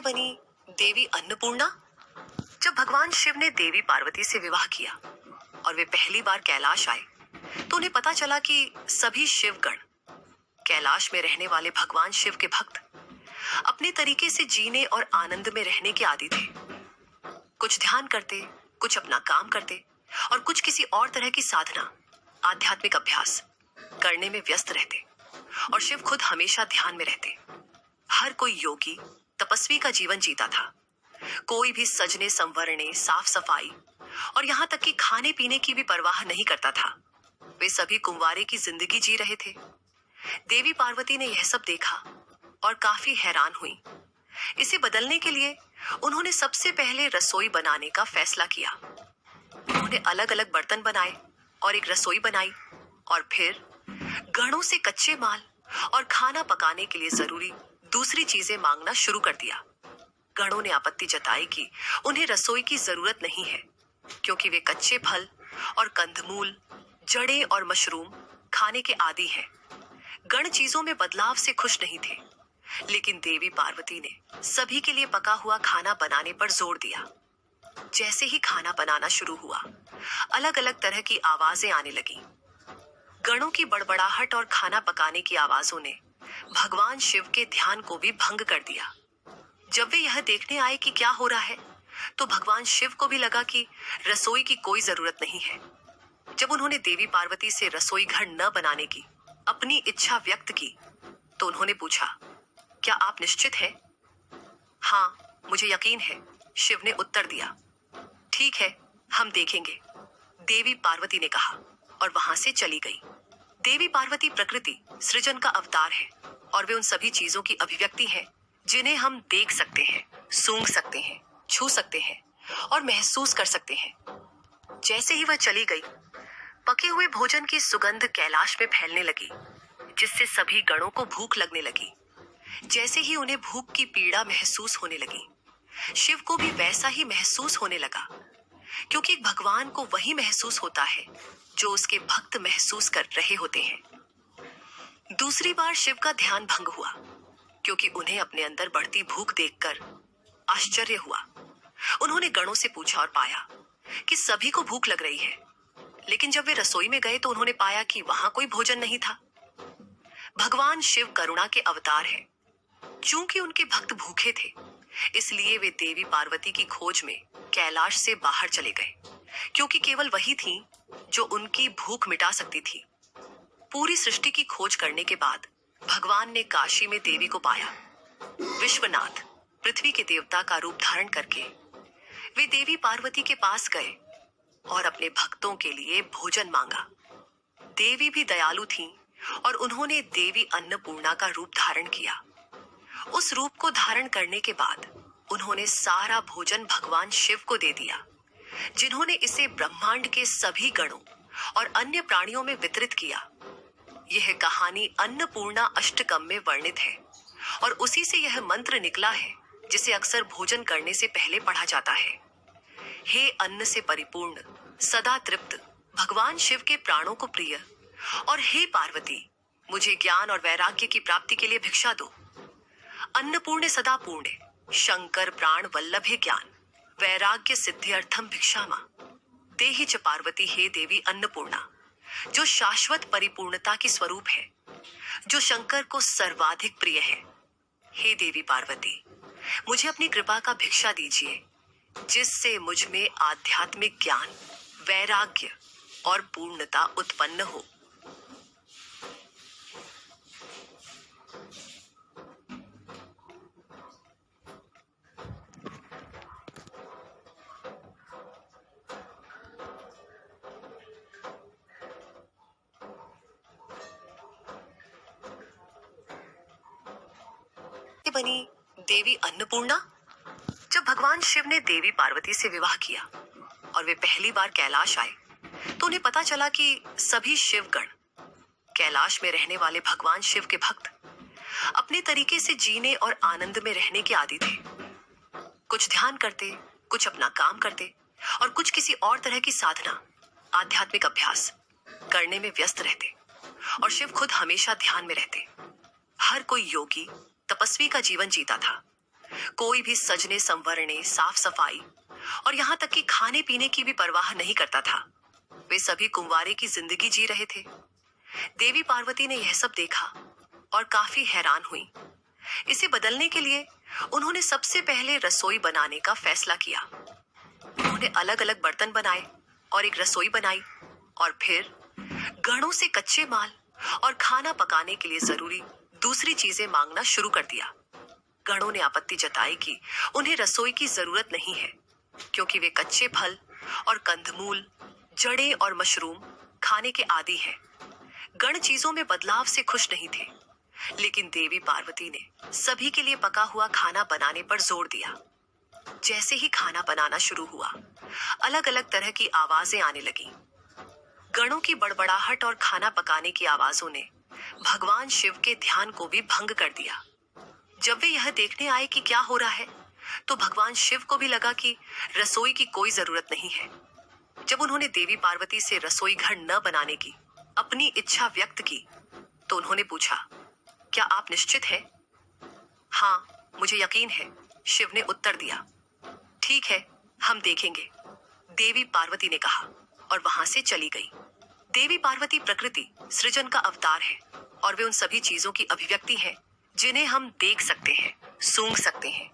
बनी देवी अन्नपूर्णा। जब भगवान शिव ने देवी पार्वती से विवाह किया और वे पहली बार कैलाश आए तो उन्हें पता चला कि सभी शिवगण, कैलाश में रहने वाले भगवान शिव के भक्त, अपने तरीके से जीने और आनंद में रहने के आदी थे। कुछ ध्यान करते, कुछ अपना काम करते और कुछ किसी और तरह की साधना, आध्यात्मिक अभ्यास करने में व्यस्त रहते। और शिव खुद हमेशा ध्यान में रहते। हर कोई योगी, तपस्वी का जीवन जीता था। कोई भी सजने संवरने, साफ सफाई और यहाँ तक कि खाने पीने की भी परवाह नहीं करता था। वे सभी कुंवारे की जिंदगी जी रहे थे। देवी पार्वती ने यह सब देखा और काफी हैरान हुई। इसे बदलने के लिए उन्होंने सबसे पहले रसोई बनाने का फैसला किया। उन्होंने अलग अलग बर्तन बनाए और एक रसोई बनाई और फिर गणों से कच्चे माल और खाना पकाने के लिए जरूरी दूसरी चीजें मांगना शुरू कर दिया। गणों ने आपत्ति जताई कि उन्हें रसोई की जरूरत नहीं है, क्योंकि वे कच्चे फल और कंदमूल, जड़ें और मशरूम खाने के आदी हैं। गण चीजों में बदलाव से खुश नहीं थे, लेकिन देवी पार्वती ने सभी के लिए पका हुआ खाना बनाने पर जोर दिया। जैसे ही खाना बनाना शुरू हुआ, अलग अलग तरह की आवाजें आने लगी। गणों की बड़बड़ाहट और खाना पकाने की आवाजों ने भगवान शिव के ध्यान को भी भंग कर दिया। जब वे यह देखने आए कि क्या हो रहा है, तो भगवान शिव को भी लगा कि रसोई की कोई जरूरत नहीं है। जब उन्होंने देवी पार्वती से रसोई घर न बनाने की अपनी इच्छा व्यक्त की, तो उन्होंने पूछा, क्या आप निश्चित हैं? हाँ, मुझे यकीन है, शिव ने उत्तर दिया। ठीक है, हम देखेंगे, देवी पार्वती ने कहा और वहां से चली गई। देवी पार्वती प्रकृति सृजन का अवतार है और वे उन सभी चीजों की अभिव्यक्ति है जिन्हें हम देख सकते हैं, सूंघ सकते हैं, छू सकते हैं और महसूस कर सकते हैं। जैसे ही वह चली गई, पके हुए भोजन की सुगंध कैलाश में फैलने लगी, जिससे सभी गणों को भूख लगने लगी। जैसे ही उन्हें भूख की पीड़ा महसूस होने लगी, शिव को भी वैसा ही महसूस होने लगा, क्योंकि भगवान को वही महसूस होता है जो उसके भक्त महसूस कर रहे होते हैं। दूसरी बार शिव का ध्यान भंग हुआ, क्योंकि उन्हें अपने अंदर बढ़ती भूख देखकर आश्चर्य हुआ। उन्होंने गणों से पूछा और पाया कि सभी को भूख लग रही है, लेकिन जब वे रसोई में गए तो उन्होंने पाया कि वहां कोई भोजन नहीं था। भगवान शिव करुणा के अवतार हैं। चूंकि उनके भक्त भूखे थे, इसलिए वे देवी पार्वती की खोज में कैलाश से बाहर चले गए, क्योंकि केवल वही थी जो उनकी भूख मिटा सकती थी। पूरी सृष्टि की खोज करने के बाद भगवान ने काशी में देवी को पाया। विश्वनाथ, पृथ्वी के देवता का रूप धारण करके वे देवी पार्वती के पास गए और अपने भक्तों के लिए भोजन मांगा। देवी भी दयालु थीं और उन्होंने देवी अन्नपूर्णा का रूप धारण किया। उस रूप को धारण करने के बाद उन्होंने सारा भोजन भगवान शिव को दे दिया, जिन्होंने इसे ब्रह्मांड के सभी गणों और अन्य प्राणियों में वितरित किया। यह कहानी अन्नपूर्णा अष्टकम में वर्णित है और उसी से यह मंत्र निकला है, जिसे अक्सर भोजन करने से पहले पढ़ा जाता है। हे अन्न से परिपूर्ण, सदा तृप्त, भगवान शिव के प्राणों को प्रिय, और हे पार्वती, मुझे ज्ञान और वैराग्य की प्राप्ति के लिए भिक्षा दो। अन्नपूर्णे सदा पूर्णे, शंकर प्राण वल्लभे ज्ञान, वैराग्य सिद्ध्यर्थम भिक्षामा देहि च पार्वती हे देवी अन्नपूर्णा, जो शाश्वत परिपूर्णता की स्वरूप है, जो शंकर को सर्वाधिक प्रिय है। हे देवी पार्वती, मुझे अपनी कृपा का भिक्षा दीजिए, जिससे मुझ में आध्यात्मिक ज्ञान, वैराग्य और पूर्णता उत्पन्न हो। बनी देवी अन्नपूर्णा। जब भगवान शिव ने देवी पार्वती से विवाह किया और वे पहली बार कैलाश आए तो उन्हें पता चला कि सभी शिवगण, कैलाश में रहने वाले भगवान शिव के भक्त, अपने तरीके से जीने और आनंद में रहने के आदी थे। कुछ ध्यान करते, कुछ अपना काम करते और कुछ किसी और तरह की साधना, आध्यात्मिक अभ्यास करने में व्यस्त रहते। और शिव खुद हमेशा ध्यान में रहते। हर कोई योगी, तपस्वी का जीवन जीता था। कोई भी सजने संवरने, साफ सफाई और यहाँ तक कि खाने पीने की भी परवाह नहीं करता था। वे सभी कुंवारे की जिंदगी जी रहे थे। देवी पार्वती ने यह सब देखा और काफी हैरान हुई। इसे बदलने के लिए उन्होंने सबसे पहले रसोई बनाने का फैसला किया। उन्होंने अलग अलग बर्तन बनाए और एक रसोई बनाई और फिर गणों से कच्चे माल और खाना पकाने के लिए जरूरी दूसरी चीजें मांगना शुरू कर दिया। गणों ने आपत्ति जताई कि उन्हें रसोई की जरूरत नहीं है, क्योंकि वे कच्चे फल और कंदमूल, जड़ें और मशरूम खाने के आदी हैं। गण चीजों में बदलाव से खुश नहीं थे, लेकिन देवी पार्वती ने सभी के लिए पका हुआ खाना बनाने पर जोर दिया। जैसे ही खाना बनाना शुरू हुआ, अलग अलग तरह की आवाजें आने लगीं। गणों की बड़बड़ाहट और खाना पकाने की आवाजों ने भगवान शिव के ध्यान को भी भंग कर दिया। जब वे यह देखने आए कि क्या हो रहा है, तो भगवान शिव को भी लगा कि रसोई की कोई जरूरत नहीं है। जब उन्होंने देवी पार्वती से रसोई घर न बनाने की अपनी इच्छा व्यक्त की, तो उन्होंने पूछा, क्या आप निश्चित हैं? हाँ, मुझे यकीन है, शिव ने उत्तर दिया। ठीक है, हम देखेंगे, देवी पार्वती ने कहा और वहां से चली गई। देवी पार्वती प्रकृति सृजन का अवतार है और वे उन सभी चीजों की अभिव्यक्ति है जिन्हें हम देख सकते हैं, सूंघ सकते हैं